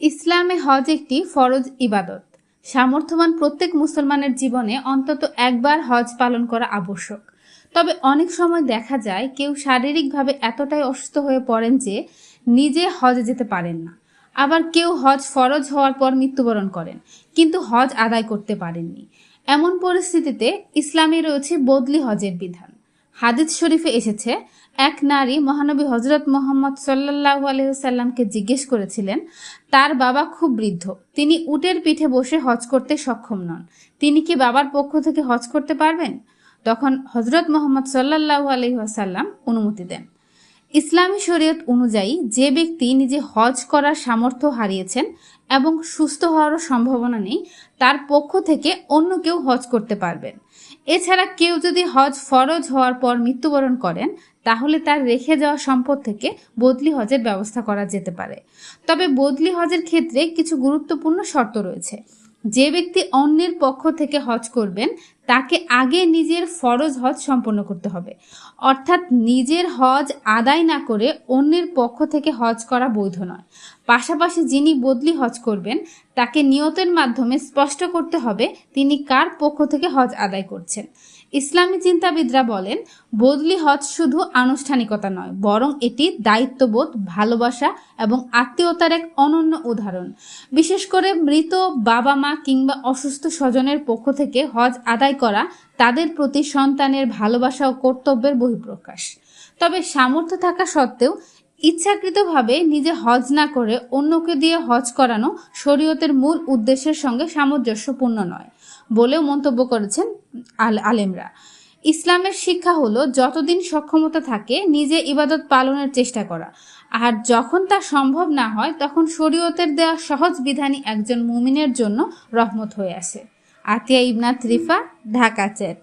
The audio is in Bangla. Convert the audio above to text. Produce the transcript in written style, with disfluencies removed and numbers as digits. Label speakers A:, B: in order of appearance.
A: ইসলামে হজ একটি ফরজ ইবাদত। সামর্থ্যবান প্রত্যেক মুসলমানের জীবনে অন্তত একবার হজ পালন করা আবশ্যক। তবে অনেক সময় দেখা যায় কেউ শারীরিকভাবে এতটাই অসুস্থ হয়ে পড়েন যে নিজে হজে যেতে পারেন না। আবার কেউ হজ ফরজ হওয়ার পর মৃত্যুবরণ করেন, কিন্তু হজ আদায় করতে পারেননি। এমন পরিস্থিতিতে ইসলামে রয়েছে বদলি হজের বিধান। হাদিস শরীফে এসেছে, এক নারী মহানবী হজরত মোহাম্মদ সাল্লাল্লাহু আলাইহি ওয়াসাল্লামকে জিজ্ঞেস করেছিলেন, তার বাবা খুব বৃদ্ধ, তিনি উটের পিঠে বসে হজ করতে সক্ষম নন, তিনি কি বাবার পক্ষ থেকে হজ করতে পারবেন? তখন হজরত মোহাম্মদ সাল্লাল্লাহু আলাইহি ওয়াসাল্লাম অনুমতি দেন। ইসলামী শরীয়ত অনুযায়ী যে ব্যক্তি নিজে হজ করার সামর্থ্য হারিয়েছেন এবং সুস্থ হওয়ারও সম্ভাবনা নেই, তার পক্ষ থেকে অন্য কেউ হজ করতে পারবেন। এছাড়া কেউ যদি হজ ফরজ হওয়ার পর মৃত্যুবরণ করেন, তাহলে তার রেখে যাওয়া সম্পদ থেকে বদলি হজের ব্যবস্থা করা যেতে পারে। তবে বদলি হজের ক্ষেত্রে কিছু গুরুত্বপূর্ণ শর্ত রয়েছে। যে ব্যক্তি অন্যের পক্ষ থেকে হজ করবেন, তাকে আগে নিজের ফরজ হজ সম্পন্ন করতে হবে। অর্থাৎ নিজের হজ আদায় না করে অন্যের পক্ষ থেকে হজ করা বৈধ নয়। পাশাপাশি যিনি বদলি হজ করবেন, তাকে নিয়তের মাধ্যমে স্পষ্ট করতে হবে তিনি কার পক্ষ থেকে হজ আদায় করছেন। ইসলামী চিন্তাবিদরা বলেন, বদলি হজ শুধু আনুষ্ঠানিকতা নয়, বরং এটি দায়িত্ববোধ, ভালোবাসা এবং আত্মীয়তার এক অনন্য উদাহরণ। বিশেষ করে মৃত বাবা মা কিংবা অসুস্থ স্বজনের পক্ষ থেকে হজ আদায় করা তাদের প্রতি সন্তানের ভালোবাসা ও কর্তব্যের বহিঃপ্রকাশ। তবে সামর্থ্য থাকা সত্ত্বেও ইচ্ছাকৃতভাবে নিজে হজ না করে অন্যকে দিয়ে হজ করানো শরীয়তের মূল উদ্দেশ্যের সঙ্গে সামঞ্জস্যপূর্ণ নয় বলেও মন্তব্য করেছেন আলেমরা। ইসলামের শিক্ষা হলো যতদিন সক্ষমতা থাকে নিজে ইবাদত পালনের চেষ্টা করা, আর যখন তা সম্ভব না হয় তখন শরীয়তের দেওয়া সহজ বিধানই একজন মুমিনের জন্য রহমত হয়ে আসে। আতিয়া ইবনাত রিফা, ঢাকা চ্যাট।